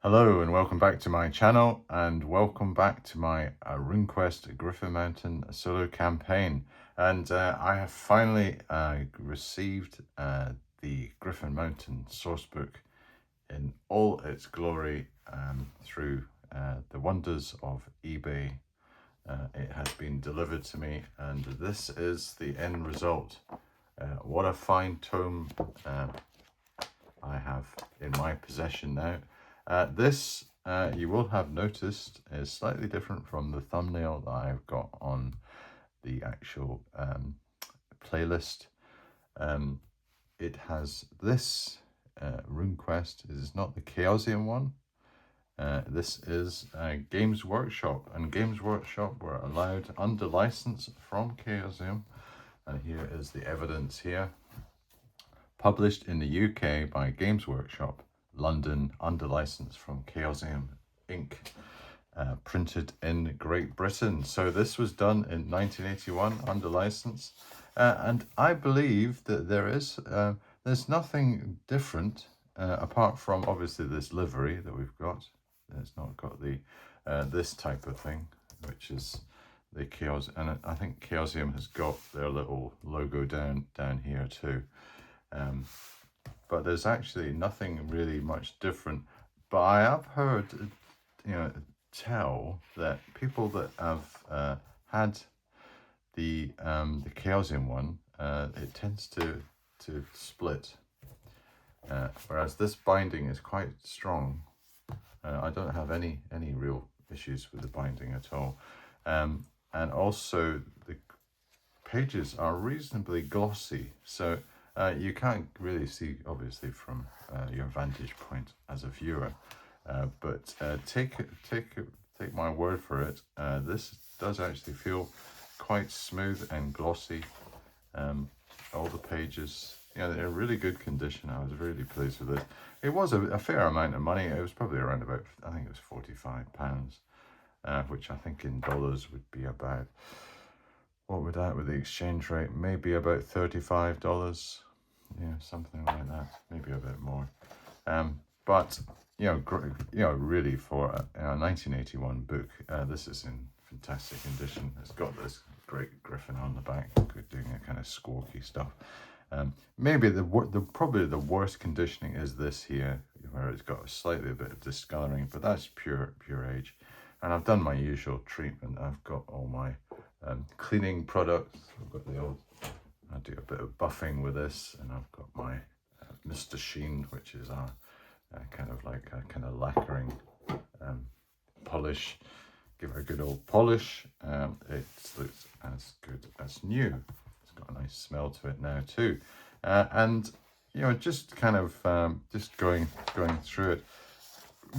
Hello and welcome back to my channel, and welcome back to my RuneQuest Griffin Mountain solo campaign. And I have finally received the Griffin Mountain sourcebook in all its glory through the wonders of eBay. It has been delivered to me, and this is the end result. What a fine tome I have in my possession now. This, you will have noticed, is slightly different from the thumbnail that I've got on the actual playlist. It has this RuneQuest. It is not the Chaosium one. This is Games Workshop, and Games Workshop were allowed under license from Chaosium. And here is the evidence here. Published in the UK by Games Workshop, London, under license from Chaosium Inc. Printed in Great Britain. So this was done in 1981 under license. And I believe that there's nothing different apart from obviously this livery that we've got. It's not got the this type of thing, which is the Chaos, and I think Chaosium has got their little logo down here too. But there's actually nothing really much different. But I have heard, tell that people that have had the Chaosium one, it tends to split. Whereas this binding is quite strong. I don't have any real issues with the binding at all. And also the pages are reasonably glossy, so you can't really see obviously from your vantage point as a viewer, but take my word for it. This does actually feel quite smooth and glossy. All the pages, they're in really good condition. I was really pleased with it. It was a fair amount of money. It was probably around about, I think it was £45, which I think in dollars would be about, what would that with the exchange rate? Maybe about $35. Yeah, something like that, maybe a bit more. But really for a 1981 book, this is in fantastic condition. It's got this great Griffin on the back, doing a kind of squawky stuff. Maybe probably the worst conditioning is this here, where it's got a bit of discoloring, but that's pure age. And I've done my usual treatment. I've got all my cleaning products. I've got the old, I do a bit of buffing with this, and I've got my Mr. Sheen, which is our kind of like a kind of lacquering polish. Give it a good old polish. It looks as good as new. It's got a nice smell to it now too. And just kind of just going through it.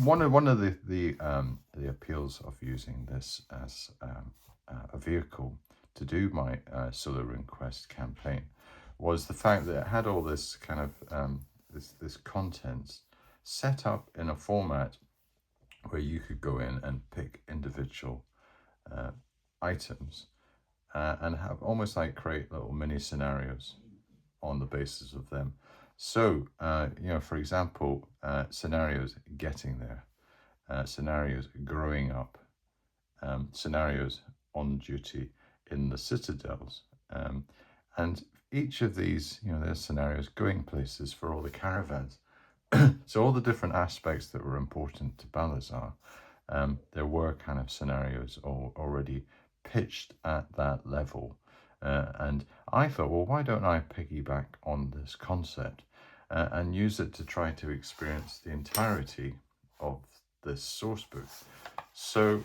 One of the appeals of using this as a vehicle to do my solo RuneQuest campaign was the fact that it had all this kind of this contents set up in a format where you could go in and pick individual items and have almost like create little mini scenarios on the basis of them. So for example, scenarios getting there, scenarios growing up, scenarios on duty in the citadels, and each of these, there's scenarios going places for all the caravans. So all the different aspects that were important to Balazar, there were kind of scenarios already pitched at that level. And I thought, well, why don't I piggyback on this concept and use it to try to experience the entirety of this source book? So,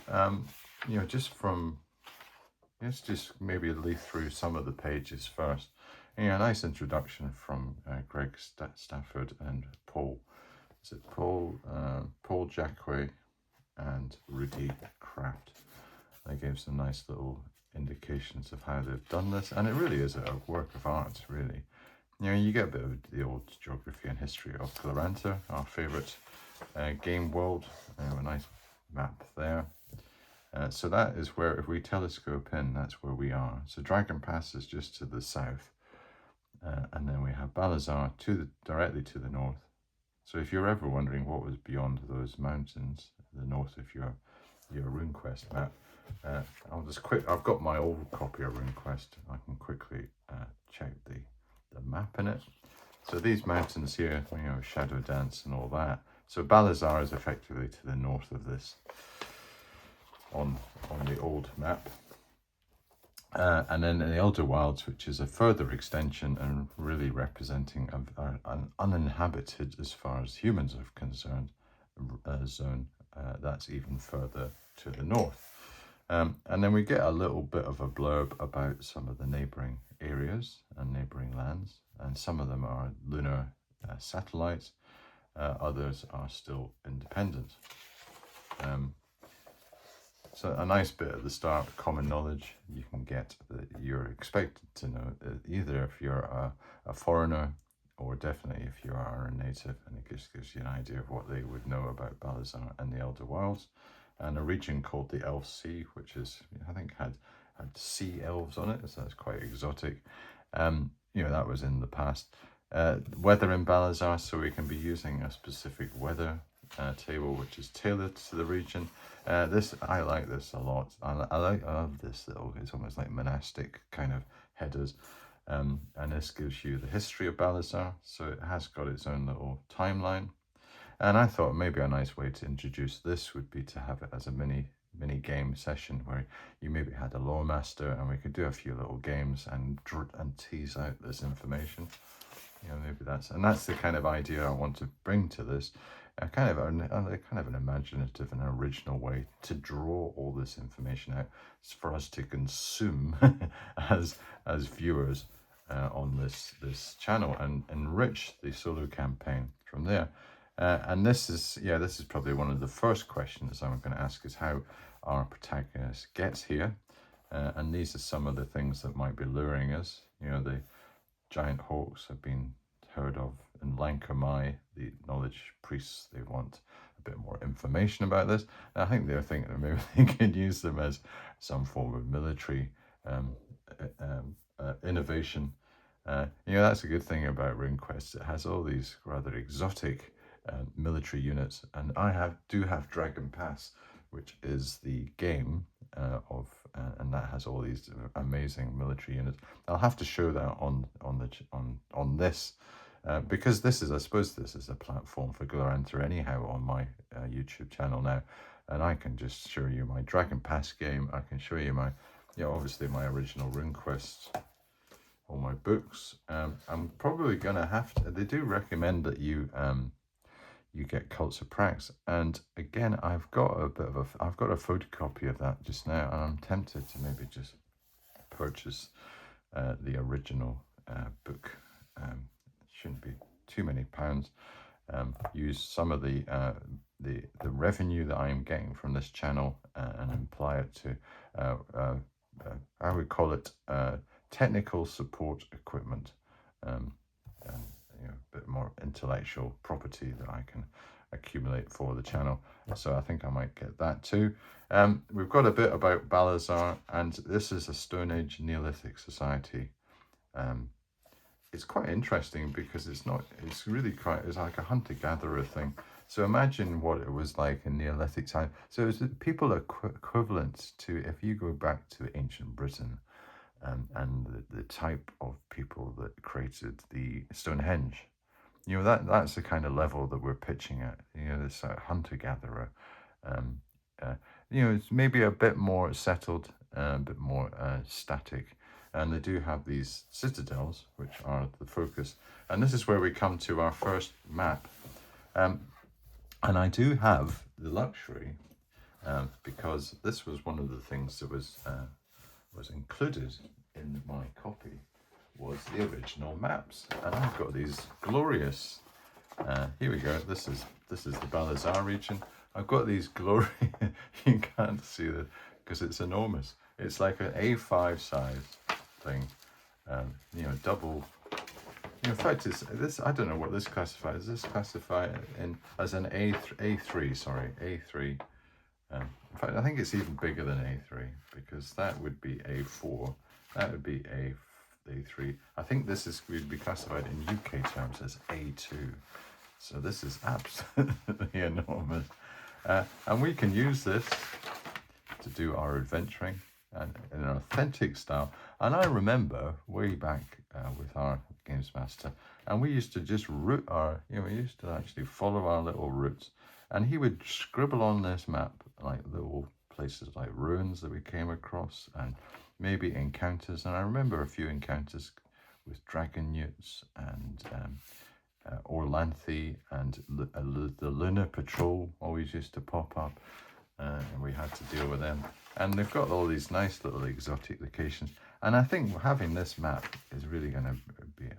let's just maybe leaf through some of the pages first. A nice introduction from Greg Stafford and Paul. Is it Paul? Paul Jackway and Rudy Kraft. They gave some nice little indications of how they've done this, and it really is a work of art, really. You get a bit of the old geography and history of Glorantha, our favourite game world. A nice map there. So that is where, if we telescope in, that's where we are. So Dragon Pass is just to the south. And then we have Balazar directly to the north. So if you're ever wondering what was beyond those mountains, the north of your RuneQuest map, I've got my old copy of RuneQuest. I can quickly check the map in it. So these mountains here, Shadow Dance and all that. So Balazar is effectively to the north of this on the old map. And then the Elder Wilds, which is a further extension and really representing an uninhabited, as far as humans are concerned, zone that's even further to the north. And then we get a little bit of a blurb about some of the neighbouring areas and neighbouring lands, and some of them are lunar satellites, others are still independent. So a nice bit at the start, common knowledge you can get that you're expected to know, either if you're a foreigner or definitely if you are a native, and it just gives you an idea of what they would know about Balazar and the Elder Wilds. And a region called the Elf Sea, which is, I think, had sea elves on it, so that's quite exotic. That was in the past. Weather in Balazar, so we can be using a specific weather table which is tailored to the region. I like this a lot. I love this little, it's almost like monastic kind of headers. And this gives you the history of Balazar, so it has got its own little timeline. And I thought maybe a nice way to introduce this would be to have it as a mini game session where you maybe had a lore master and we could do a few little games and tease out this information. Maybe that's the kind of idea I want to bring to this. Kind of an imaginative and original way to draw all this information out for us to consume as viewers on this channel and enrich the solo campaign from there. And this is probably one of the first questions I'm going to ask, is how our protagonist gets here. And these are some of the things that might be luring us. The giant hawks have been heard of in Lankamai, the knowledge priests. They want a bit more information about this. And I think they're thinking that maybe they can use them as some form of military innovation. That's a good thing about RuneQuest. It has all these rather exotic military units, and I do have Dragon Pass, which is the game and that has all these amazing military units. I'll have to show that on this because I suppose this is a platform for Glorantha anyhow on my YouTube channel now, and I can just show you my Dragon Pass game. I can show you my obviously my original RuneQuest, all my books. I'm probably gonna have to. They do recommend that you get Cults of Prax, and again I've got a photocopy of that just now, and I'm tempted to maybe just purchase the original book. Shouldn't be too many pounds. Use some of the revenue that I am getting from this channel and apply it to I would call it technical support equipment. A bit more intellectual property that I can accumulate for the channel. So I think I might get that too. We've got a bit about Balazar, and this is a Stone Age Neolithic society. It's quite interesting because it's like a hunter-gatherer thing. So imagine what it was like in Neolithic time. So people are equivalent to, if you go back to ancient Britain, and the type of people that created the Stonehenge. That's the kind of level that we're pitching at. This hunter-gatherer. It's maybe a bit more settled, a bit more static. And they do have these citadels, which are the focus. And this is where we come to our first map. And I do have the luxury, because this was one of the things that was included in my copy, was the original maps. And I've got these glorious, here we go, this is the Balazar region. I've got these glorious, you can't see that because it's enormous. It's like an A5 size thing, double. In fact, it's this. I don't know what this classifies. Is this classified as an A3? Sorry, A3. In fact, I think it's even bigger than A3 because that would be A4. That would be A3. I think this would be classified in UK terms as A2. So this is absolutely enormous. And we can use this to do our adventuring and in an authentic style. And I remember way back with our games master, and we used to just route our, we used to actually follow our little routes, and he would scribble on this map like little places like ruins that we came across and maybe encounters. And I remember a few encounters with dragon newts and Orlanthe, and the Lunar Patrol always used to pop up, and we had to deal with them. And they've got all these nice little exotic locations. And I think having this map is really going to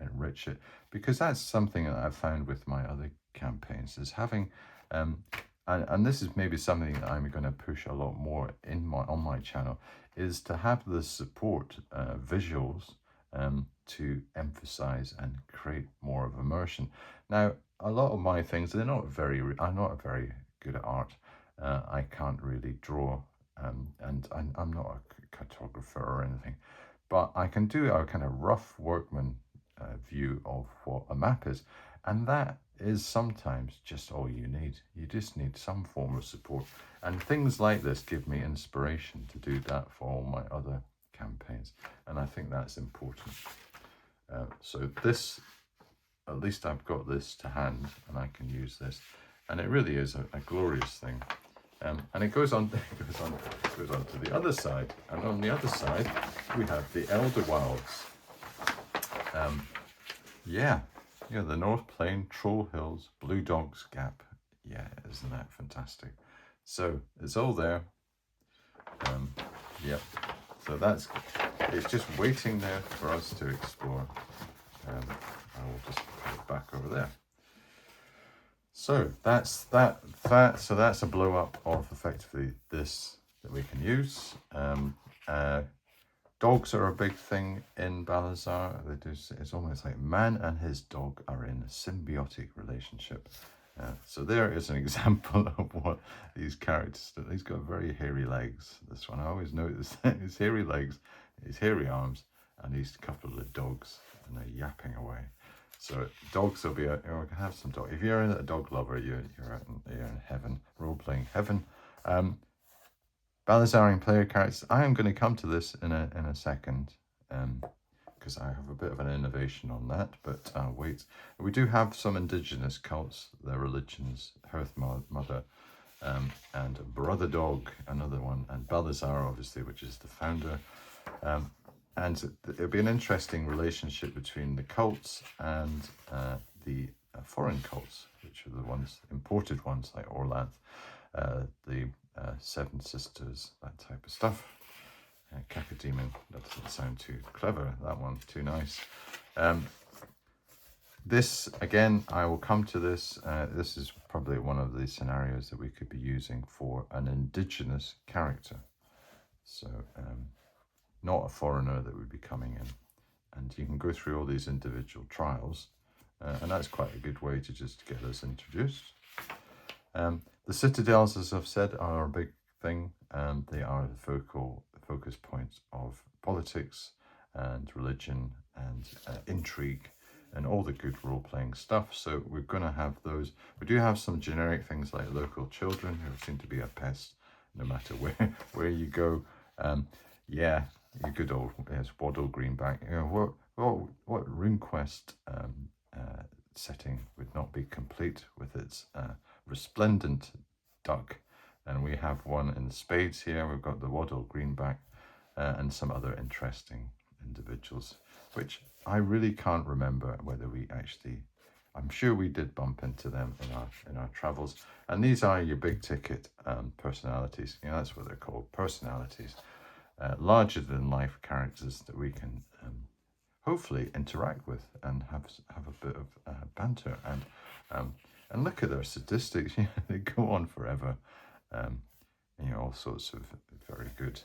enrich it, because that's something that I've found with my other campaigns is having, and this is maybe something that I'm going to push a lot more on my channel, is to have the support visuals to emphasize and create more of immersion. Now, a lot of my things, I'm not very good at art. I can't really draw, and I'm not a cartographer or anything, but I can do a kind of rough workman view of what a map is, and that is sometimes just all you need. You just need some form of support, and things like this give me inspiration to do that for all my other campaigns, and I think that's important. So this, at least I've got this to hand, and I can use this, and it really is a glorious thing. And it goes on to the other side, and on the other side we have the Elder Wilds. The North Plain, Troll Hills, Blue Dogs Gap. Yeah, isn't that fantastic? So it's all there. So it's just waiting there for us to explore. I will just put it back over there. So that's that. So that's a blow up of effectively this that we can use. Dogs are a big thing in Balazar. It's almost like man and his dog are in a symbiotic relationship. So there is an example of what these characters do. He's got very hairy legs. This one, I always notice that his hairy legs, his hairy arms, and these couple of dogs, and they're yapping away. So dogs will be, we can have some dog. If you're a dog lover, you're in heaven, role-playing heaven. Balazarian player characters. I am going to come to this in a second, because I have a bit of an innovation on that, but wait. We do have some indigenous cults, their religions, Hearth Mother, and Brother Dog, another one, and Balazar, obviously, which is the founder. And it'll be an interesting relationship between the cults and the foreign cults, which are the ones, imported ones, like Orlanthe, the Seven Sisters, that type of stuff. Cacodemon, that doesn't sound too clever, that one, too nice. This, again, I will come to this. This is probably one of the scenarios that we could be using for an indigenous character. So, not a foreigner that would be coming in. And you can go through all these individual trials, and that's quite a good way to just get us introduced. The citadels, as I've said, are a big thing. They are the focus points of politics and religion and intrigue and all the good role-playing stuff. So we're going to have those. We do have some generic things like local children, who seem to be a pest no matter where you go. Your good old Waddle Greenback. What RuneQuest setting would not be complete with its resplendent duck? And we have one in the spades here. We've got the Waddle Greenback and some other interesting individuals, which I really can't remember whether we actually. I'm sure we did bump into them in our travels. And these are your big ticket personalities. That's what they're called, personalities. Larger than life characters that we can hopefully interact with and have a bit of banter and look at their statistics. They go on forever. All sorts of very good.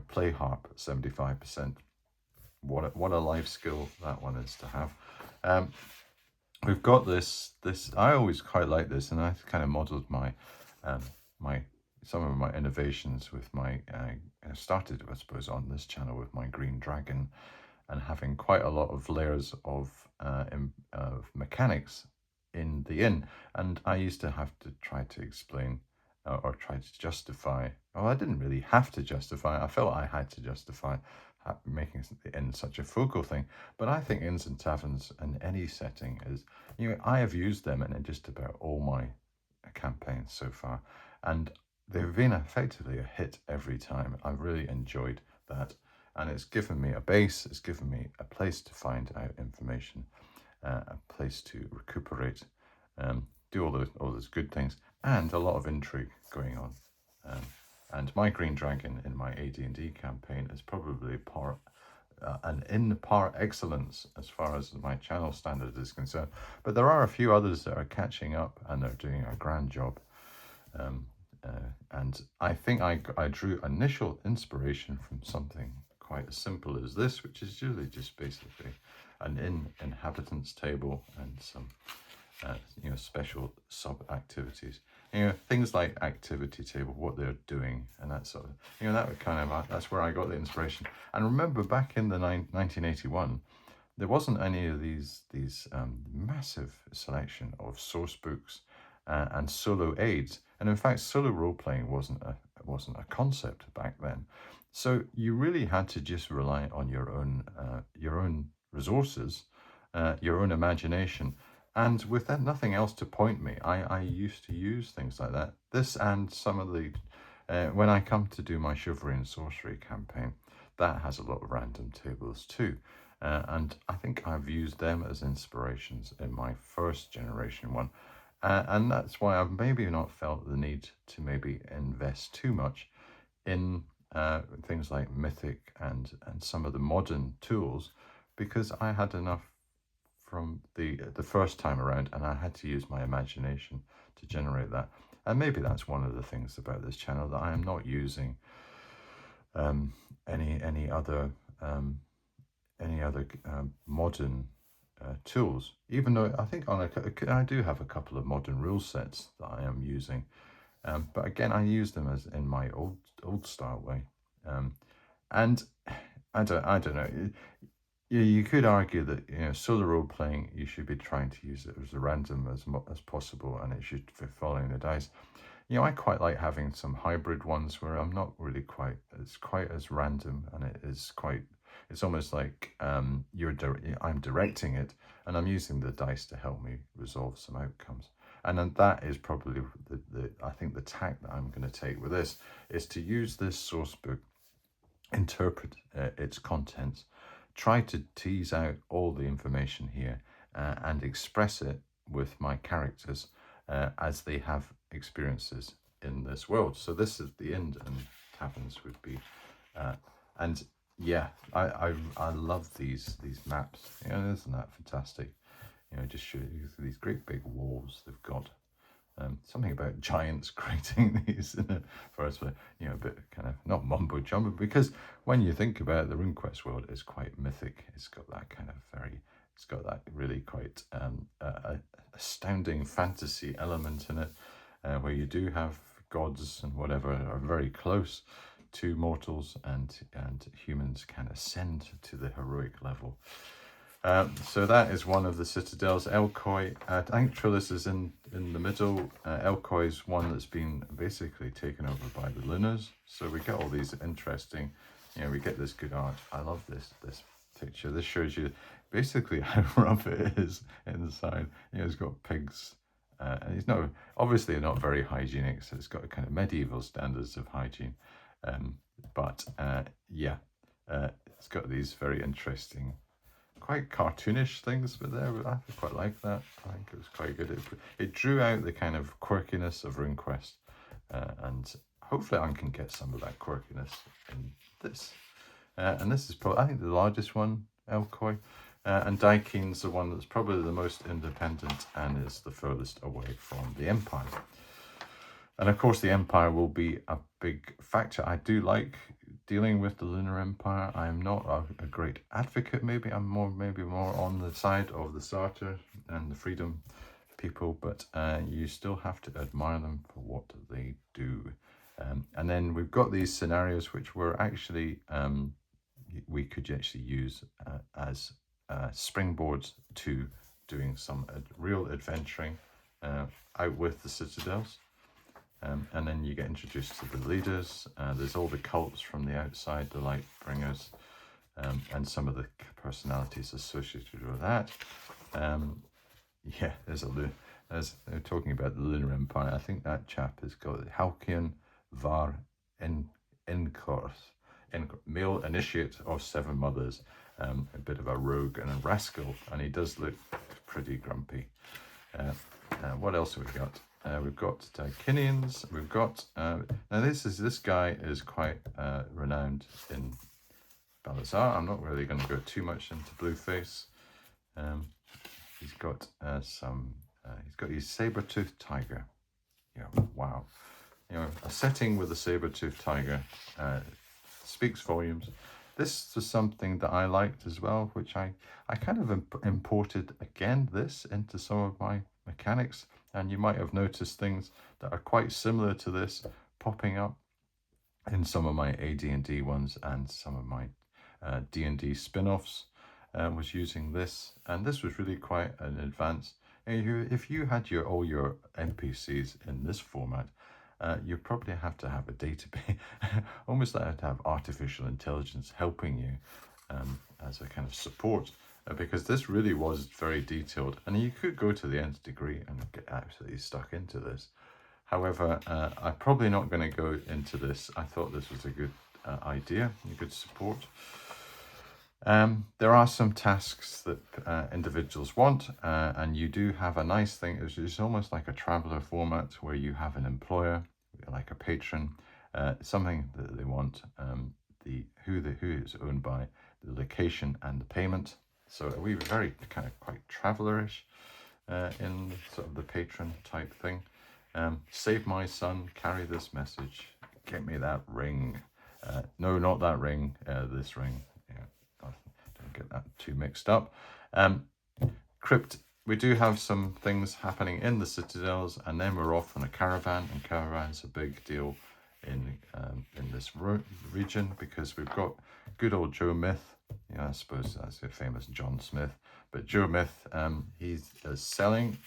Play harp 75%. What a life skill that one is to have. We've got this. I always quite like this, and I kind of modelled my some of my innovations with my. I started, I suppose, on this channel with my green dragon, and having quite a lot of layers of mechanics in the inn. And I used to have to try to explain or try to justify. Well, I didn't really have to justify. I felt I had to justify making the inn such a focal thing. But I think inns and taverns in any setting is, I have used them in just about all my campaigns so far, and they've been effectively a hit every time. I've really enjoyed that, and it's given me a base, it's given me a place to find out information, a place to recuperate, do all those good things, and a lot of intrigue going on. And my Green Dragon in my AD&D campaign is probably an in par excellence as far as my channel standard is concerned. But there are a few others that are catching up and they're doing a grand job. And I think I drew initial inspiration from something quite as simple as this, which is usually just basically an inhabitants table and some special sub activities. Things like activity table, what they're doing, and that sort of, that would kind of, that's where I got the inspiration. And remember, back in the 1981, there wasn't any of these massive selection of source books and solo aids, and in fact, solo role playing wasn't a concept back then. So you really had to just rely on your own resources, your own imagination. And with nothing else to point me, I used to use things like that. This and some of the, when I come to do my chivalry and sorcery campaign, that has a lot of random tables too. And I think I've used them as inspirations in my first generation one. And that's why I've maybe not felt the need to maybe invest too much in things like Mythic and some of the modern tools, because I had enough from the first time around, and I had to use my imagination to generate that. And maybe that's one of the things about this channel, that I am not using any other modern tools, even though I think I do have a couple of modern rule sets that I am using, but again, I use them as in my old style way, and I don't know. You could argue that solo role playing, you should be trying to use it as random as possible, and it should be following the dice. I quite like having some hybrid ones where I'm not really quite as random, and it's almost like I'm directing it, and I'm using the dice to help me resolve some outcomes. And then that is probably I think the tack that I'm going to take with this is to use this source book, interpret its contents, try to tease out all the information here, and express it with my characters as they have experiences in this world. So this is the inn and taverns would be, and yeah, I love these maps. Isn't that fantastic? Just show you these great big walls they've got. Something about giants creating these for us, but a bit kind of not mumbo jumbo, because when you think about the RuneQuest world, it's quite mythic. It's got that kind of it's got that really quite astounding fantasy element in it, where you do have gods and whatever are very close to mortals, and humans can ascend to the heroic level. So that is one of the citadels. Elkoi, I think Trillis is in the middle. Elkoi is one that's been basically taken over by the Lunars. So we get all these interesting, we get this good art. I love this picture. This shows you basically how rough it is inside. It's got pigs. And he's obviously not very hygienic, so it's got kind of medieval standards of hygiene. It's got these very interesting, quite cartoonish things, but I quite like that. I think it was quite good. It drew out the kind of quirkiness of RuneQuest, and hopefully I can get some of that quirkiness in this. And this is probably, I think, the largest one, Elkoi. And Daikeen's the one that's probably the most independent and is the furthest away from the Empire. And of course, the Empire will be a big factor. I do like dealing with the Lunar Empire. I am not a great advocate, maybe. I'm more on the side of the Sartor and the Freedom people, but you still have to admire them for what they do. And then we've got these scenarios which were actually, we could actually use as springboards to doing some real adventuring out with the citadels. And then you get introduced to the leaders. There's all the cults from the outside, the light bringers, and some of the personalities associated with that. Yeah, as they're talking about the Lunar Empire, I think that chap is called Halkian Var Inkorth, male initiate of 7 mothers, a bit of a rogue and a rascal, and he does look pretty grumpy. What else have we got? We've got Kinians. We've got now this guy is quite renowned in Balazar. I'm not really going to go too much into Blueface. He's got he's got his saber-toothed tiger. Yeah, wow. You know, a setting with a saber-toothed tiger speaks volumes. This is something that I liked as well, which I kind of imported again this into some of my mechanics, and you might have noticed things that are quite similar to this popping up in some of my AD&D ones and some of my D&D spin-offs. Was using this, and this was really quite an advance. If you had all your NPCs in this format, you probably have to have a database, almost like to have artificial intelligence helping you as a kind of support, because this really was very detailed, and you could go to the nth degree and get absolutely stuck into this. However, I'm probably not going to go into this. I thought this was a good idea, a good support. There are some tasks that individuals want, and you do have a nice thing. It's almost like a traveler format where you have an employer, like a patron, something that they want, who is owned by, the location, and the payment. So we were very kind of quite travelerish in sort of the patron type thing. Save my son, carry this message, get me that ring. No, not that ring, this ring. Don't get that too mixed up. Crypt, we do have some things happening in the citadels, and then we're off on a caravan, and caravan's a big deal in this region, because we've got good old Joe Myth. I suppose that's the famous John Smith, but Joe Myth, he's selling,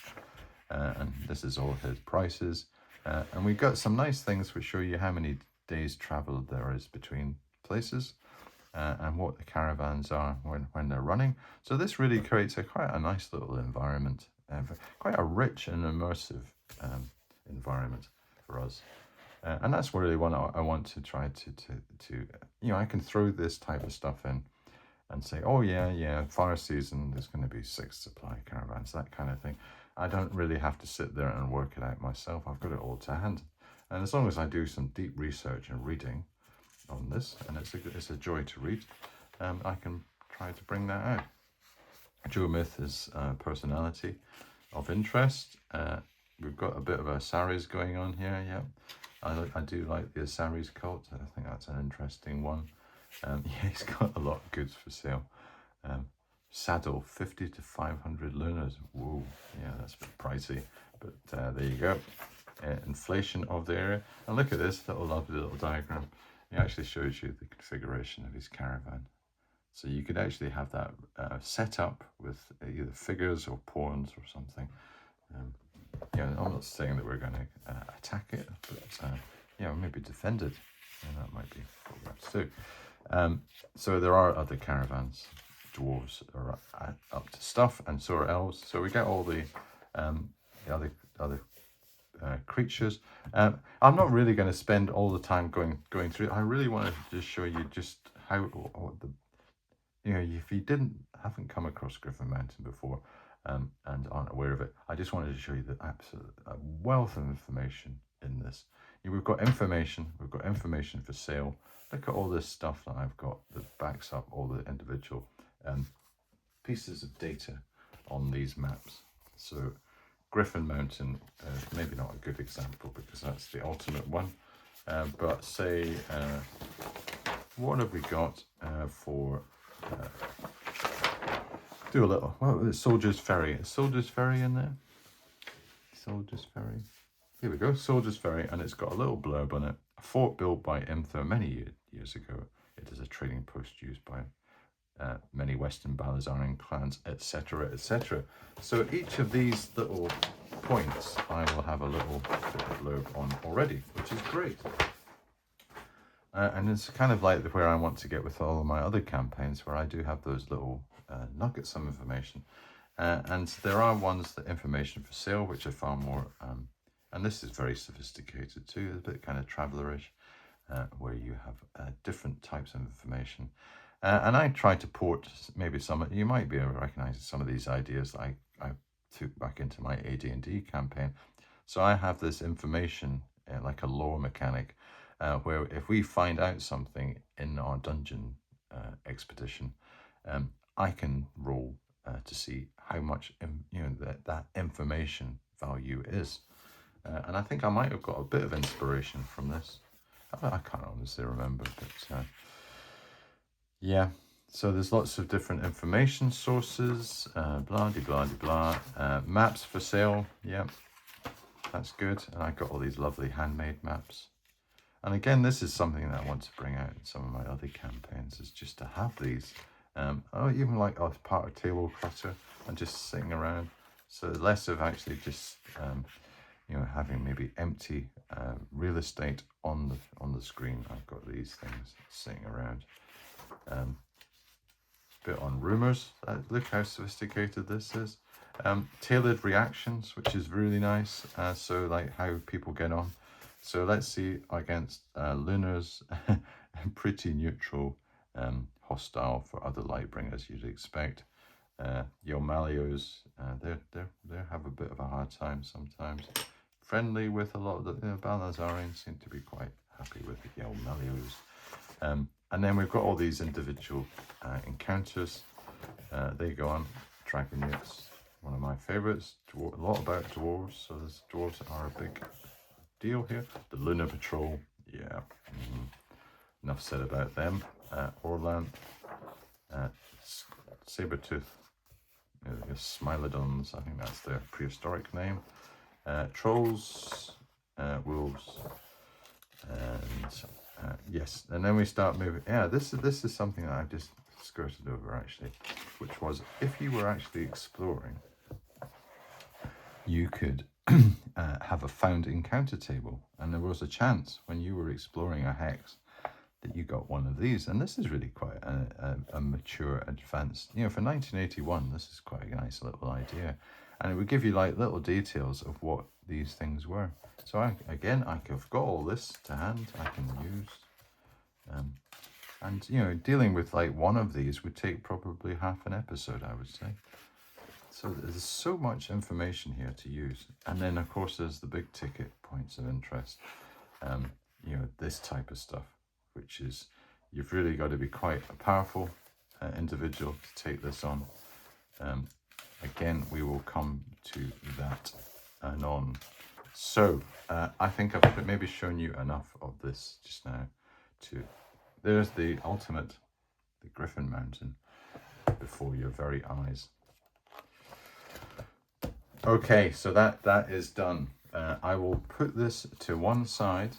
and this is all his prices, and we've got some nice things which show you how many days travel there is between places. And what the caravans are when they're running. So this really creates quite a nice little environment, quite a rich and immersive environment for us. And that's really what I want to try to I can throw this type of stuff in and say, oh yeah, fire season, there's going to be 6 supply caravans, that kind of thing. I don't really have to sit there and work it out myself. I've got it all to hand. And as long as I do some deep research and reading on this, and it's a joy to read, I can try to bring that out. Joe Myth is personality of interest. We've got a bit of Asaris going on here. Yeah, I do like the Asaris cult. I think that's an interesting one. Yeah, he's got a lot of goods for sale. Saddle 50 to 500 lunars. Whoa, yeah, that's a bit pricey, but there you go. Inflation of the area, and look at this lovely little diagram. It actually shows you the configuration of his caravan. So you could actually have that set up with either figures or pawns or something. I'm not saying that we're going to attack it, but maybe defend it. And that might be what we have to do. So there are other caravans. Dwarves are up to stuff, and so are elves. So we get all the other creatures. I'm not really going to spend all the time going through. I really wanted to just show you just how if you haven't come across Griffin Mountain before and aren't aware of it, I just wanted to show you the absolute wealth of information in this. We've got information for sale. Look at all this stuff that I've got that backs up all the individual pieces of data on these maps. So Griffin Mountain, maybe not a good example because that's the ultimate one, but say, what have we got for, do a little, Soldier's Ferry. Is Soldier's Ferry in there? Soldier's Ferry. Here we go, Soldier's Ferry, and it's got a little blurb on it. A fort built by Imther many years ago. It is a trading post used by many Western Balazarian clans, etc., etc. So each of these little points I will have a little bit of blurb on already, which is great. And it's kind of like where I want to get with all of my other campaigns, where I do have those little nuggets of information. And there are ones that information for sale, which are far more, and this is very sophisticated too, a bit kind of travellerish, where you have different types of information. And I try to port maybe some, you might be able to recognize some of these ideas that I took back into my AD&D campaign. So I have this information, like a lore mechanic, where if we find out something in our dungeon expedition, I can roll to see how much that information value is. And I think I might have got a bit of inspiration from this. I can't honestly remember, but yeah. So there's lots of different information sources, blah de blah de blah. Maps for sale, yeah, that's good. And I got all these lovely handmade maps. And again, this is something that I want to bring out in some of my other campaigns, is just to have these. Even like as part of table clutter and just sitting around. So less of actually just having maybe empty real estate on the screen. I've got these things sitting around. Bit on rumors. Look how sophisticated this is. Tailored reactions, which is really nice. So like how people get on. So let's see against Lunars, pretty neutral, hostile for other Lightbringers you'd expect. Yomalios, they have a bit of a hard time sometimes. Friendly with a lot of the Balazarians seem to be quite happy with the Yomalios. And then we've got all these individual encounters. They go on. Dragon Newts, one of my favourites. A lot about dwarves, so the dwarves are a big deal here. The Lunar Patrol, yeah. Enough said about them. Orlan, Sabertooth, the Smilodons, I think that's their prehistoric name. Trolls, wolves, and yes. And then we start moving. Yeah, this is something that I've just skirted over actually, which was if you were actually exploring, you could have a found encounter table, and there was a chance when you were exploring a hex that you got one of these. And this is really quite a mature, advanced, for 1981, this is quite a nice little idea, and it would give you like little details of what these things were. So I've got all this to hand I can use, and dealing with like one of these would take probably half an episode, I would say. So there's so much information here to use. And then of course there's the big ticket points of interest, this type of stuff, which is, you've really got to be quite a powerful individual to take this on. Again, we will come to that anon. So I think I've maybe shown you enough of this just now. There's the ultimate, the Griffin Mountain, before your very eyes. Okay, so that is done. I will put this to one side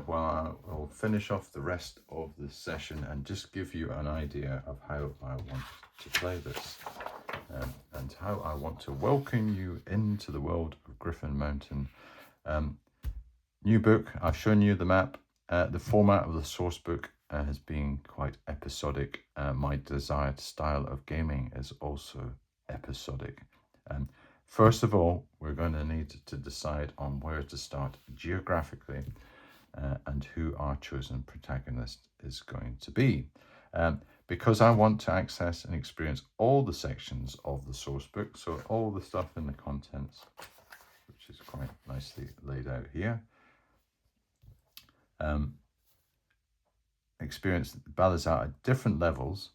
while I will finish off the rest of the session and just give you an idea of how I want to play this, and how I want to welcome you into the world of Griffin Mountain. New book, I've shown you the map. The format of the source book has been quite episodic. My desired style of gaming is also episodic. First of all, we're going to need to decide on where to start geographically, and who our chosen protagonist is going to be. Because I want to access and experience all the sections of the source book, so all the stuff in the contents, which is quite nicely laid out here. Experience Balazar at different levels.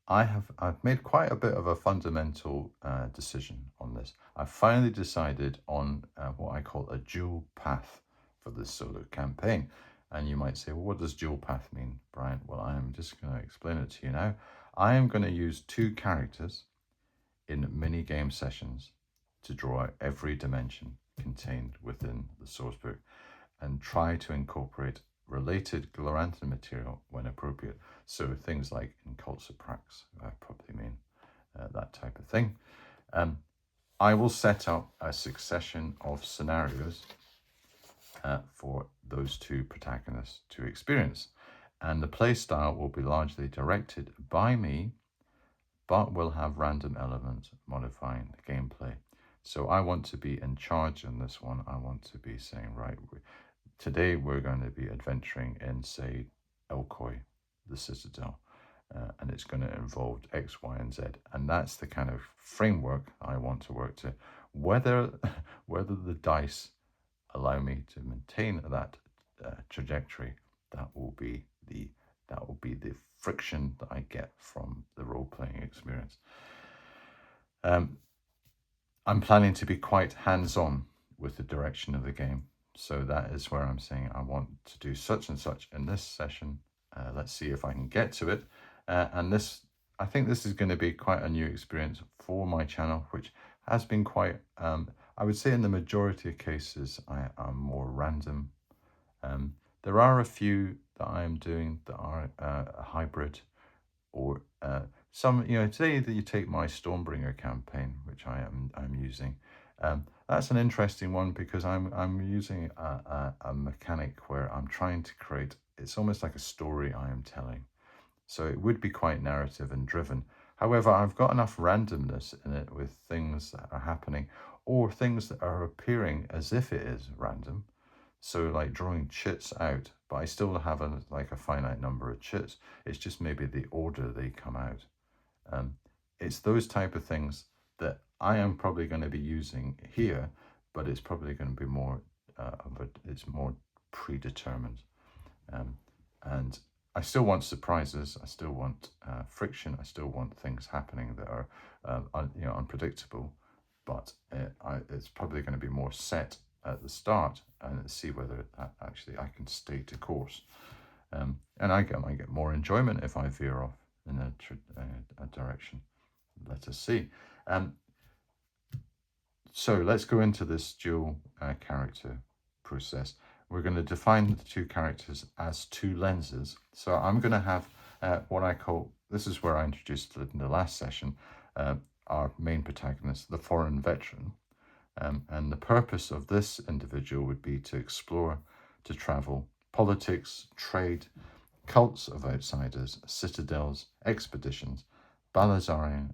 I've made quite a bit of a fundamental decision on this. I've finally decided on what I call a dual path for this solo campaign. And you might say, well, what does dual path mean, Brian? Well, I'm just going to explain it to you now. I am going to use 2 characters in mini game sessions to draw out every dimension contained within the source book and try to incorporate related Gloranthan material when appropriate. So things like in Cults of Prax, I probably mean that type of thing. I will set up a succession of scenarios for those two protagonists to experience. And the play style will be largely directed by me, but will have random elements modifying the gameplay. So I want to be in charge in this one. I want to be saying, right, today we're going to be adventuring in, say, Elkoi, the Citadel. And it's going to involve X, Y, and Z. And that's the kind of framework I want to work to. Whether the dice allow me to maintain that trajectory, that will be the friction that I get from the role-playing experience. I'm planning to be quite hands-on with the direction of the game. So that is where I'm saying I want to do such and such in this session. Let's see if I can get to it. And I think this is going to be quite a new experience for my channel, which has been quite, I would say in the majority of cases, I am more random. There are a few that I'm doing that are a hybrid, or some, today that you take my Stormbringer campaign, which I'm using. That's an interesting one because I'm using a mechanic where I'm trying to create, it's almost like a story I am telling. So it would be quite narrative and driven. However, I've got enough randomness in it with things that are happening or things that are appearing as if it is random. So like drawing chits out, but I still have like a finite number of chits. It's just maybe the order they come out. It's those type of things that I am probably going to be using here, but it's probably going to be more it's more predetermined. And I still want surprises. I still want friction. I still want things happening that are unpredictable. But it's probably going to be more set at the start, and see whether actually I can stay to course. And I might get more enjoyment if I veer off in a direction. Let us see. So let's go into this dual character process. We're going to define the two characters as two lenses. So I'm going to have what I call, this is where I introduced it in the last session, our main protagonist, the foreign veteran. And the purpose of this individual would be to explore, to travel, politics, trade, cults of outsiders, citadels, expeditions, Balazarian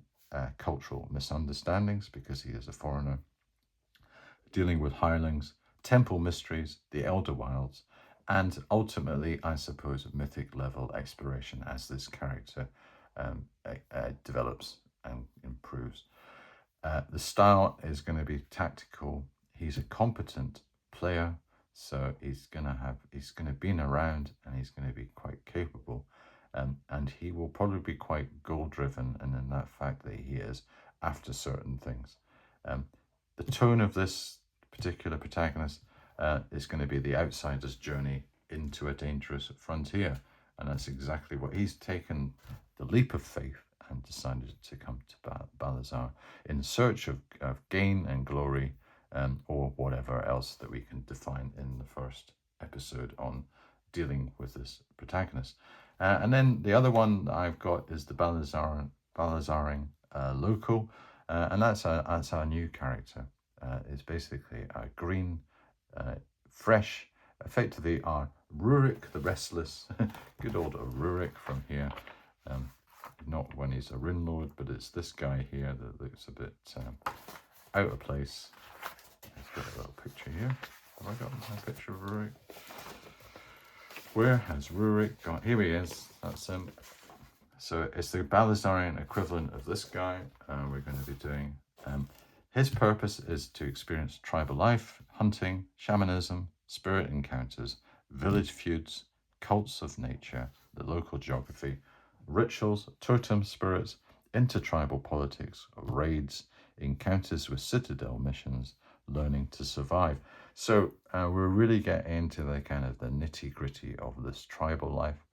cultural misunderstandings because he is a foreigner, dealing with hirelings, temple mysteries, the Elder Wilds, and ultimately, I suppose, mythic level exploration as this character develops and improves. The style is going to be tactical. He's a competent player, so he's going to be around, and he's going to be quite capable. And he will probably be quite goal-driven, and in that fact that he is after certain things. The tone of this particular protagonist is going to be the outsider's journey into a dangerous frontier, and that's exactly what he's taken, the leap of faith, and decided to come to Balazar in search of gain and glory, or whatever else that we can define in the first episode on dealing with this protagonist. And then the other one that I've got is the Balazaring local, and that's our new character. It's basically a green, fresh, effectively our Rurik the Restless, good old Rurik from here. Not when he's a rune lord, but it's this guy here that looks a bit out of place. Let's get a little picture here. Have I got my picture of Rurik? Where has Rurik gone? Here he is. That's him. So it's the Balazarian equivalent of this guy. We're going to be doing. His purpose is to experience tribal life, hunting, shamanism, spirit encounters, village feuds, cults of nature, the local geography, rituals, totem spirits, intertribal politics, raids, encounters with citadel missions, learning to survive. So we're really getting into the kind of the nitty-gritty of this tribal life.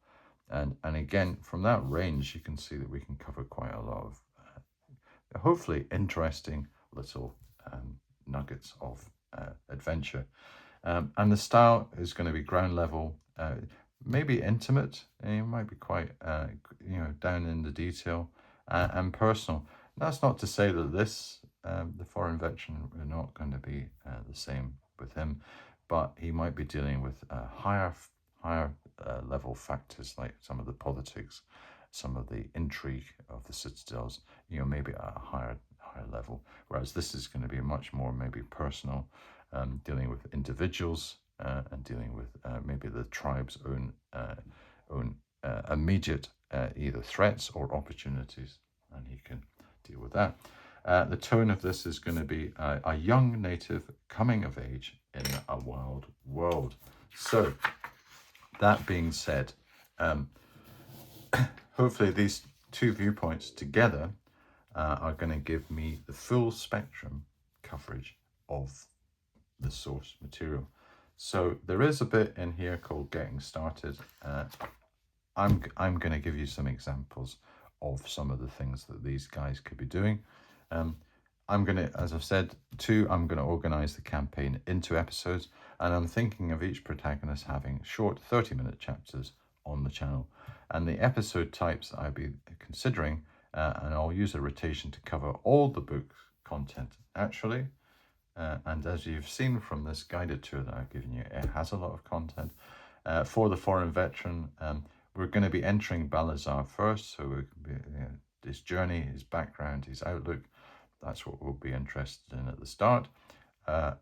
And again, from that range, you can see that we can cover quite a lot of hopefully interesting little nuggets of adventure. And the style is going to be ground level, maybe intimate, and it might be quite, down in the detail and personal. That's not to say that the foreign veteran, are not going to be the same with him, but he might be dealing with higher level factors like some of the politics, some of the intrigue of the citadels, maybe at a higher level. Whereas this is going to be much more maybe personal, dealing with individuals and dealing with maybe the tribe's own immediate either threats or opportunities, and he can deal with that. The tone of this is going to be a young native coming of age in a wild world. So, that being said, hopefully these two viewpoints together are going to give me the full spectrum coverage of the source material. So there is a bit in here called Getting Started. I'm going to give you some examples of some of the things that these guys could be doing. I'm going to, as I've said, I'm going to organize the campaign into episodes, and I'm thinking of each protagonist having short 30-minute chapters on the channel. And the episode types I'll be considering, and I'll use a rotation to cover all the book content, actually. And as you've seen from this guided tour that I've given you, it has a lot of content. For the foreign veteran, we're going to be entering Balazar first, so we'll be, his journey, his background, his outlook. That's what we'll be interested in at the start.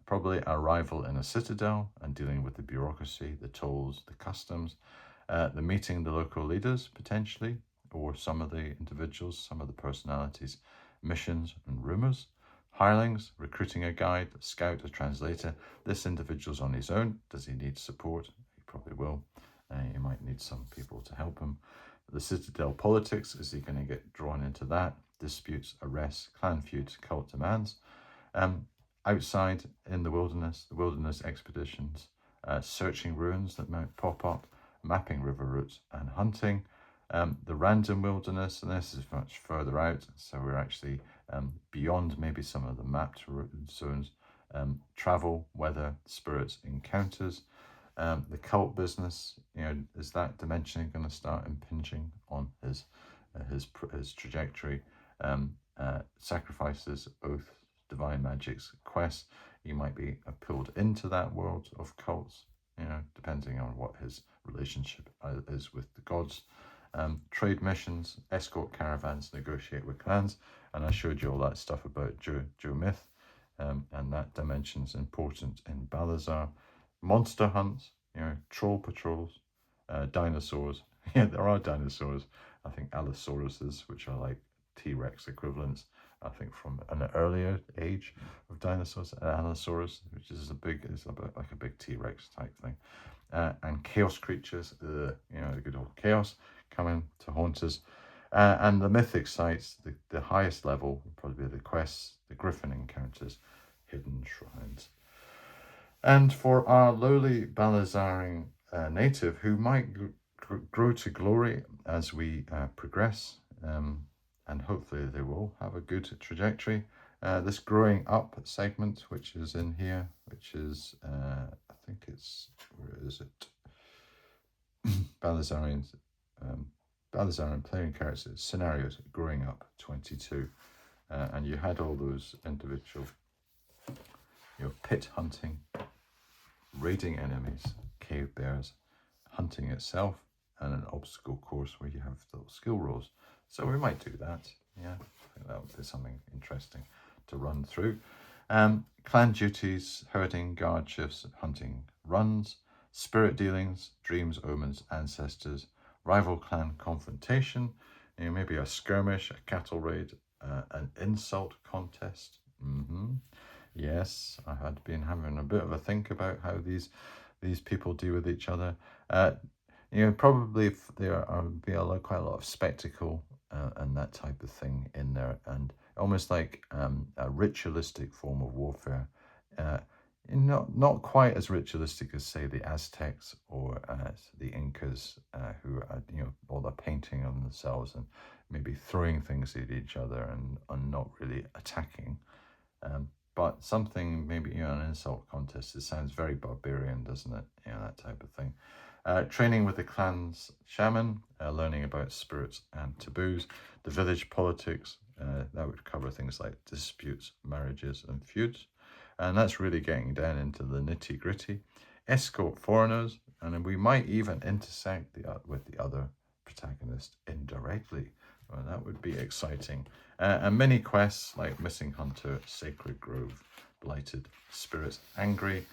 Probably arrival in a citadel and dealing with the bureaucracy, the tolls, the customs, the meeting the local leaders potentially, or some of the individuals, some of the personalities, missions and rumors. Hirelings, recruiting a guide, a scout, a translator. This individual's on his own. Does he need support? He probably will. He might need some people to help him. The citadel politics, is he going to get drawn into that? Disputes, arrests, clan feuds, cult demands. Outside in the wilderness expeditions, searching ruins that might pop up, mapping river routes and hunting. The random wilderness, and this is much further out, so we're actually beyond maybe some of the mapped zones. Travel, weather, spirits, encounters. The cult business, is that dimension going to start impinging on his trajectory? Sacrifices, oaths, divine magics, quests. He might be pulled into that world of cults, depending on what his relationship is with the gods. Trade missions, escort caravans, negotiate with clans, and I showed you all that stuff about Joe Myth, and that dimension's important in Balazar. Monster hunts, troll patrols, dinosaurs. Yeah, there are dinosaurs. I think Allosauruses, which are like T-Rex equivalents, I think from an earlier age of dinosaurs. Allosaurus, which is about like a big T-Rex type thing. And chaos creatures, the good old chaos coming to haunt us. And the mythic sites, the highest level would probably be the quests, the Griffin encounters, hidden shrines. And for our lowly Balazaring native, who might grow to glory as we progress, and hopefully they will have a good trajectory. This growing up segment, which is in here, which is, I think it's, where is it? Balazarian playing characters, scenarios, growing up, 22. And you had all those individual, pit hunting, raiding enemies, cave bears, hunting itself, and an obstacle course where you have the skill rolls. So we might do that. Yeah, I think that would be something interesting to run through. Clan duties, herding, guard shifts, hunting runs, spirit dealings, dreams, omens, ancestors, rival clan confrontation, maybe a skirmish, a cattle raid, an insult contest. Yes, I had been having a bit of a think about how these people deal with each other. Probably there will be quite a lot of spectacle and that type of thing in there, and almost like a ritualistic form of warfare. Not quite as ritualistic as, say, the Aztecs or the Incas, who are, all the painting on themselves and maybe throwing things at each other and not really attacking. But something, maybe, an insult contest, it sounds very barbarian, doesn't it? That type of thing. Training with the clan's shaman, learning about spirits and taboos. The village politics, that would cover things like disputes, marriages and feuds. And that's really getting down into the nitty gritty. Escort foreigners, and then we might even intersect with the other protagonist indirectly. Well, that would be exciting. And mini quests like Missing Hunter, Sacred Grove, Blighted Spirits, Angry,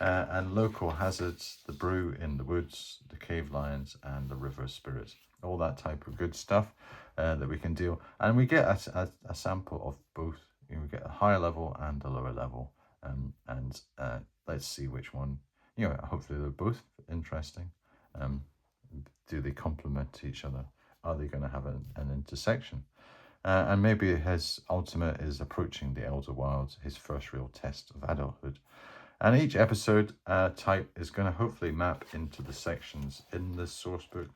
and local hazards, the brew in the woods, the cave lions, and the river spirits. All that type of good stuff that we can deal. And we get a sample of both. You know, we get a higher level and a lower level. And let's see which one, you know, hopefully they're both interesting. Do they complement each other? Are they going to have an intersection? And maybe his ultimate is approaching the Elder Wilds, his first real test of adulthood. And each episode type is going to hopefully map into the sections in this source book.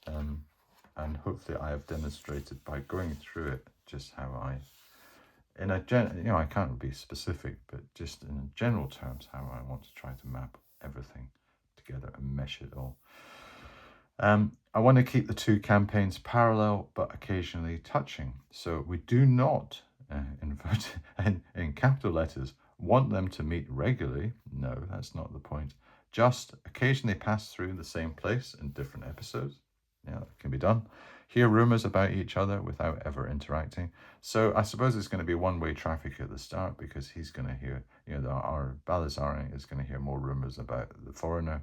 And hopefully I have demonstrated by going through it just how I, I can't be specific, but just in general terms, how I want to try to map everything together and mesh it all. I want to keep the two campaigns parallel, but occasionally touching. So we do not, in capital letters, want them to meet regularly. No, that's not the point. Just occasionally pass through the same place in different episodes. Yeah, that can be done. Hear rumors about each other without ever interacting. So I suppose it's going to be one-way traffic at the start, because he's going to hear, our Balizarin is going to hear more rumors about the foreigner,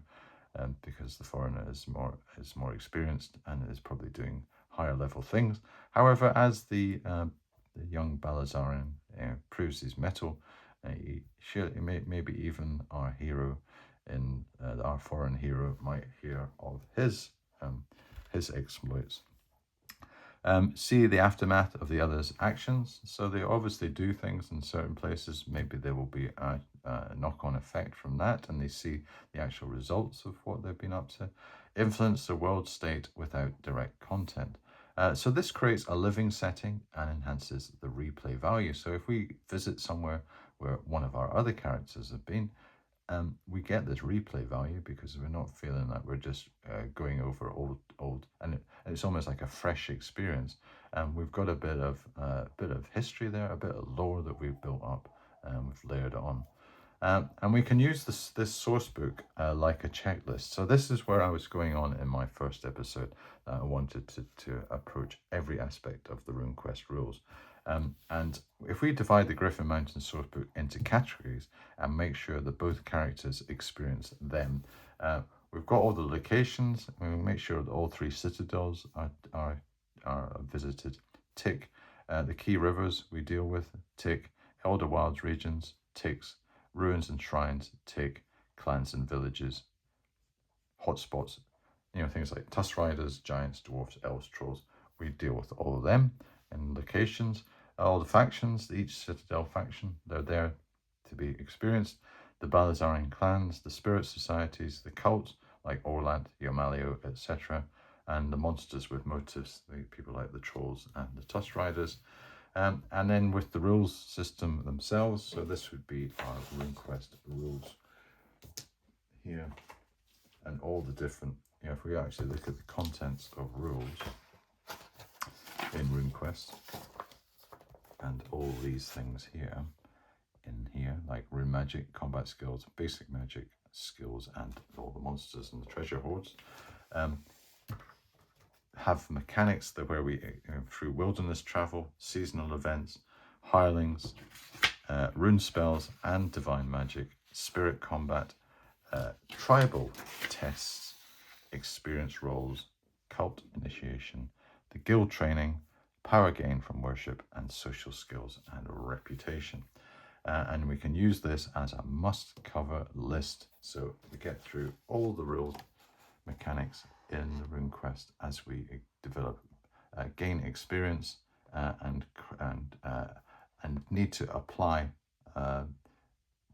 because the foreigner is more experienced and is probably doing higher level things. However, as the young Balizarin proves his mettle, maybe even our hero our foreign hero might hear of his exploits. See the aftermath of the other's actions. So they obviously do things in certain places. Maybe there will be a knock-on effect from that, and they see the actual results of what they've been up to. Influence the world state without direct content. So this creates a living setting and enhances the replay value. So if we visit somewhere where one of our other characters have been, we get this replay value because we're not feeling that we're just going over old, and it's almost like a fresh experience. And we've got a bit of history there, a bit of lore that we've built up, and we've layered it on. And we can use this source book like a checklist. So this is where I was going on in my first episode. I wanted to approach every aspect of the RuneQuest rules. And if we divide the Griffin Mountain sourcebook into categories and make sure that both characters experience them, we've got all the locations. We make sure that all three citadels are visited. Tick. The key rivers we deal with. Tick. Elder Wilds regions. Ticks. Ruins and shrines. Tick. Clans and villages. Hotspots. Things like Tusk Riders, Giants, Dwarfs, Elves, Trolls. We deal with all of them and locations. All the factions, each citadel faction, they're there to be experienced. The Balizarin clans, the spirit societies, the cults like Orland, Yomalio, etc. And the monsters with motives, the people like the Trolls and the Tusk Riders. And then with the rules system themselves, so this would be our RuneQuest rules here. And all the different, if we actually look at the contents of rules in RuneQuest, and all these things here, like rune magic, combat skills, basic magic skills, and all the monsters and the treasure hoards, have mechanics that where we, through wilderness travel, seasonal events, hirelings, rune spells, and divine magic, spirit combat, tribal tests, experience rolls, cult initiation, the guild training, power gain from worship, and social skills and reputation. And we can use this as a must-cover list. So we get through all the rules mechanics in the RuneQuest as we develop, gain experience, and need to apply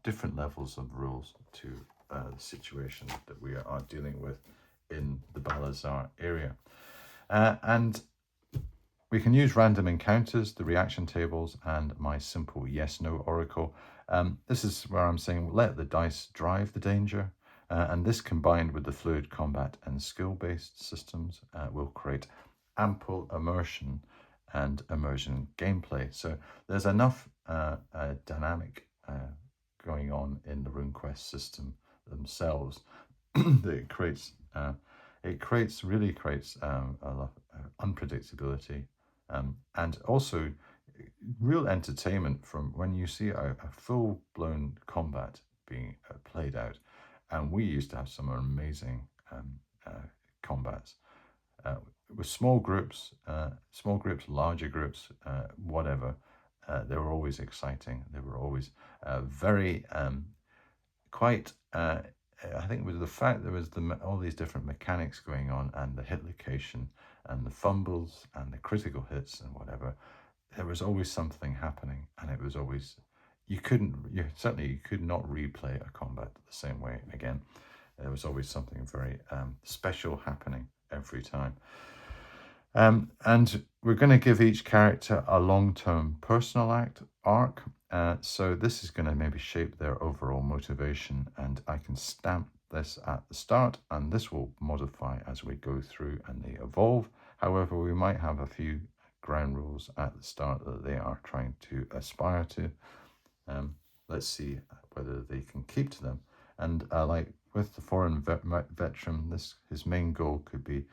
different levels of rules to the situation that we are dealing with in the Balazar area. And we can use random encounters, the reaction tables, and my simple yes-no oracle. This is where I'm saying let the dice drive the danger. And this combined with the fluid combat and skill-based systems will create ample immersion and immersion gameplay. So there's enough dynamic going on in the RuneQuest system themselves that really creates a lot of unpredictability, and also real entertainment from when you see a full-blown combat being played out. And we used to have some amazing combats with small groups, larger groups, whatever. They were always exciting. They were always very quite. I think it was the fact there was all these different mechanics going on, and the hit location, and the fumbles, and the critical hits, and whatever. There was always something happening, and it was always you could not replay a combat the same way again. There was always something very special happening every time. And we're going to give each character a long-term personal arc. So this is going to maybe shape their overall motivation, and I can stamp this at the start, and this will modify as we go through and they evolve. However, we might have a few ground rules at the start that they are trying to aspire to. Let's see whether they can keep to them. And like with the foreign veteran, his main goal could be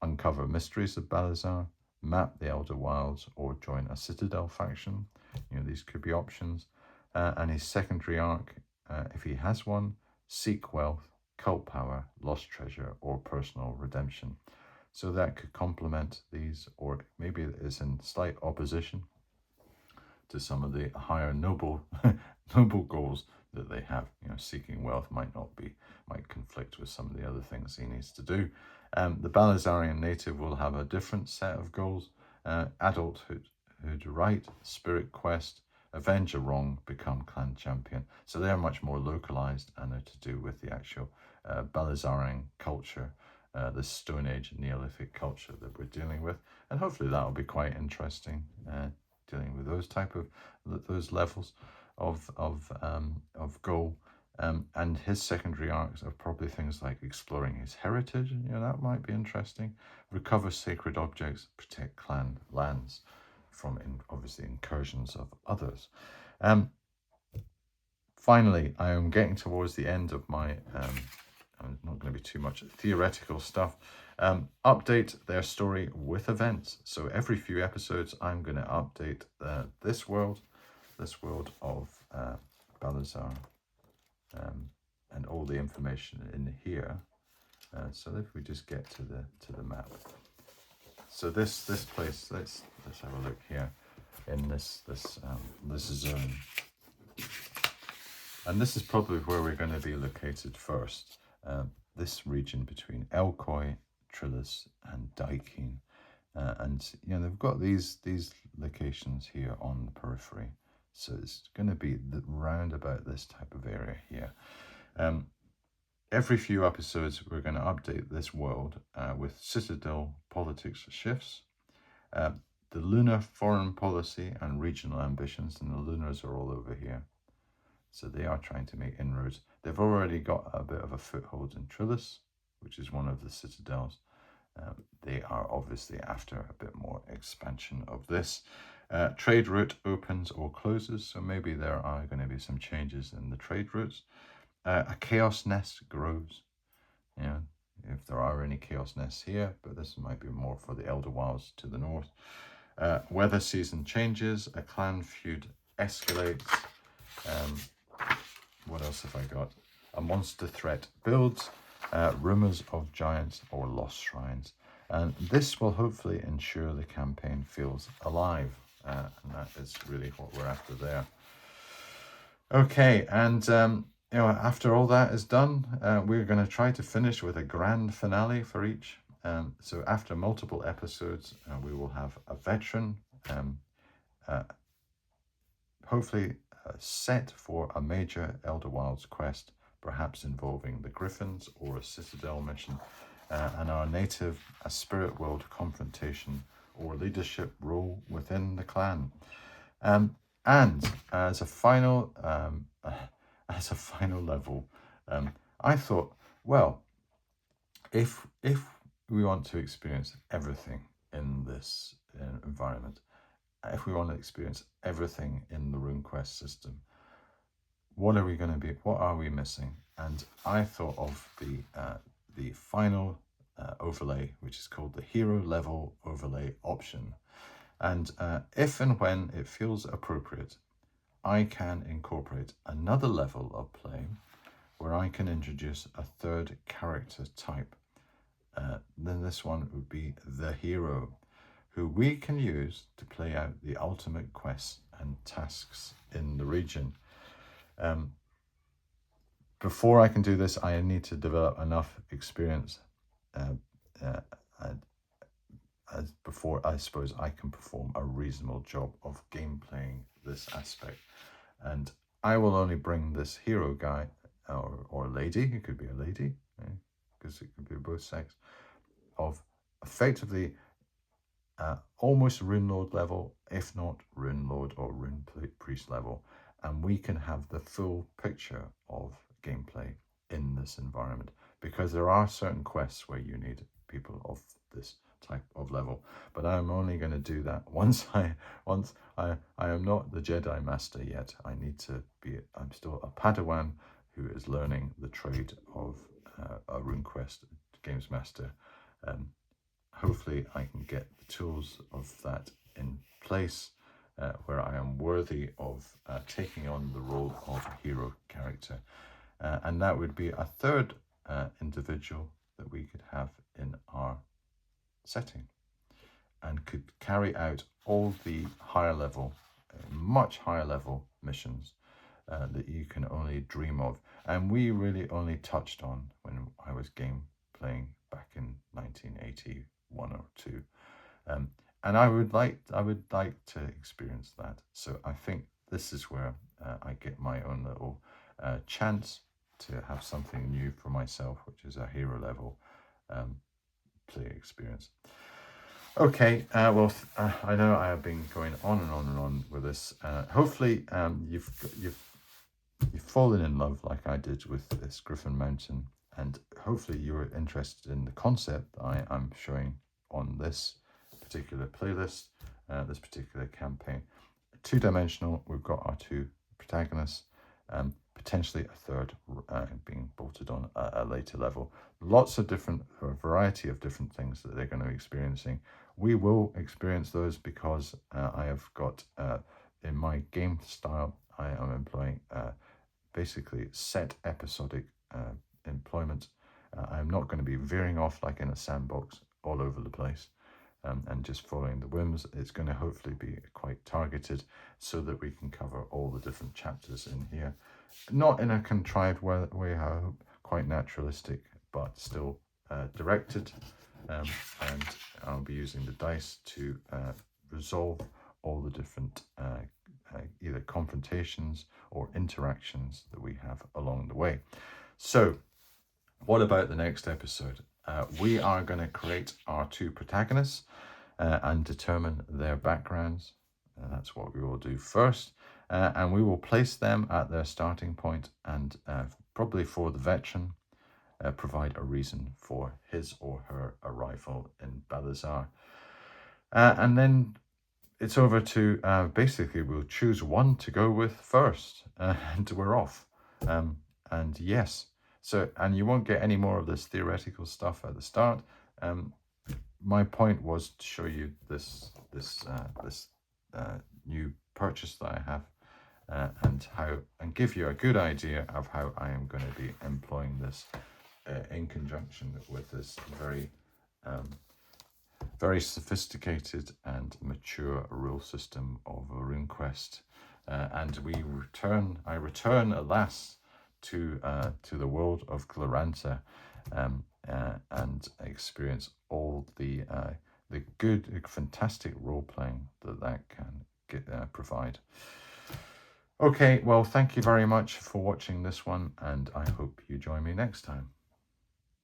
uncover mysteries of Balazar, map the Elder Wilds, or join a Citadel faction. These could be options. And his secondary arc, if he has one, seek wealth, cult power, lost treasure, or personal redemption. So that could complement these, or maybe it is in slight opposition to some of the higher noble goals that they have. Seeking wealth might conflict with some of the other things he needs to do. The Balazarian native will have a different set of goals: adulthood, right, spirit quest, avenge a wrong, become clan champion. So they are much more localized, and they're to do with the actual Balazarian culture, the Stone Age Neolithic culture that we're dealing with, and hopefully that'll be quite interesting. Dealing with those levels of goal, and his secondary arcs are probably things like exploring his heritage. That might be interesting. Recover sacred objects, protect clan lands from obviously incursions of others. Finally, I am getting towards the end of my. I'm not going to be too much theoretical stuff. Update their story with events. So every few episodes, I'm going to update this world of Balazar, and all the information in here. So if we just get to the map. So this place, let's have a look here in this zone. And this is probably where we're going to be located first. This region between Elcoy, Trillis, and Dykeen. And they've got these locations here on the periphery. So it's going to be round about this type of area here. Every few episodes, we're going to update this world with Citadel politics shifts, the lunar foreign policy and regional ambitions, and the lunars are all over here. So they are trying to make inroads. They've already got a bit of a foothold in Trillis, which is one of the citadels. They are obviously after a bit more expansion of this. Trade route opens or closes, so maybe there are going to be some changes in the trade routes. A chaos nest grows. If there are any chaos nests here, but this might be more for the Elder Wilds to the north. Weather season changes. A clan feud escalates. What else have I got? A monster threat builds, rumours of giants or lost shrines. And this will hopefully ensure the campaign feels alive. And that is really what we're after there. Okay, and after all that is done, we're going to try to finish with a grand finale for each. So after multiple episodes, we will have a veteran, hopefully set for a major Elder Wilds quest, perhaps involving the Griffins or a Citadel mission, and our native, a spirit world confrontation or leadership role within the clan. And as a final level, I thought, well, if we want to experience everything in this environment, if we want to experience everything in the RuneQuest system, what are we going to be? What are we missing? And I thought of the final overlay, which is called the hero level overlay option. And if and when it feels appropriate, I can incorporate another level of play where I can introduce a third character type. Then this one would be the hero, who we can use to play out the ultimate quests and tasks in the region. Before I can do this, I need to develop enough experience before I suppose I can perform a reasonable job of game playing this aspect. And I will only bring this hero guy or lady, it could be a lady, because it could be both sex, of effectively almost Rune Lord level, if not Rune Lord or Rune Priest level, and we can have the full picture of gameplay in this environment, because there are certain quests where you need people of this type of level, but I'm only going to do that once I am not the Jedi Master yet. I need to be, I'm still a Padawan who is learning the trade of a RuneQuest Games Master. Hopefully I can get the tools of that in place where I am worthy of taking on the role of a hero character. And that would be a third individual that we could have in our setting and could carry out all the higher level, much higher level missions that you can only dream of. And we really only touched on when I was game playing back in 1981 or 2. And I would like to experience that. So I think this is where I get my own little chance to have something new for myself, which is a hero level play experience. Okay, well, I know I have been going on and on and on with this. Hopefully, you've fallen in love like I did with this Griffin Mountain, and hopefully you were interested in the concept I'm showing on this particular playlist, this particular campaign. Two-dimensional, we've got our two protagonists, potentially a third being bolted on a later level. Lots of different, a variety of different things that they're going to be experiencing. We will experience those because I have got, in my game style, I am employing basically set episodic employment. I'm not going to be veering off like in a sandbox all over the place and just following the whims. It's going to hopefully be quite targeted so that we can cover all the different chapters in here. Not in a contrived way, I hope, quite naturalistic, but still directed. And I'll be using the dice to resolve all the different either confrontations or interactions that we have along the way. So what about the next episode? We are going to create our two protagonists and determine their backgrounds. That's what we will do first. And we will place them at their starting point and probably for the veteran, provide a reason for his or her arrival in Balazar. And then it's over to, basically we'll choose one to go with first and we're off. And yes, so, and you won't get any more of this theoretical stuff at the start. My point was to show you this new purchase that I have and give you a good idea of how I am going to be employing this in conjunction with this very sophisticated and mature rule system of RuneQuest. And I return at last to the world of Glorantha and experience all the good, fantastic role playing that can provide. Okay, well, thank you very much for watching this one, and I hope you join me next time.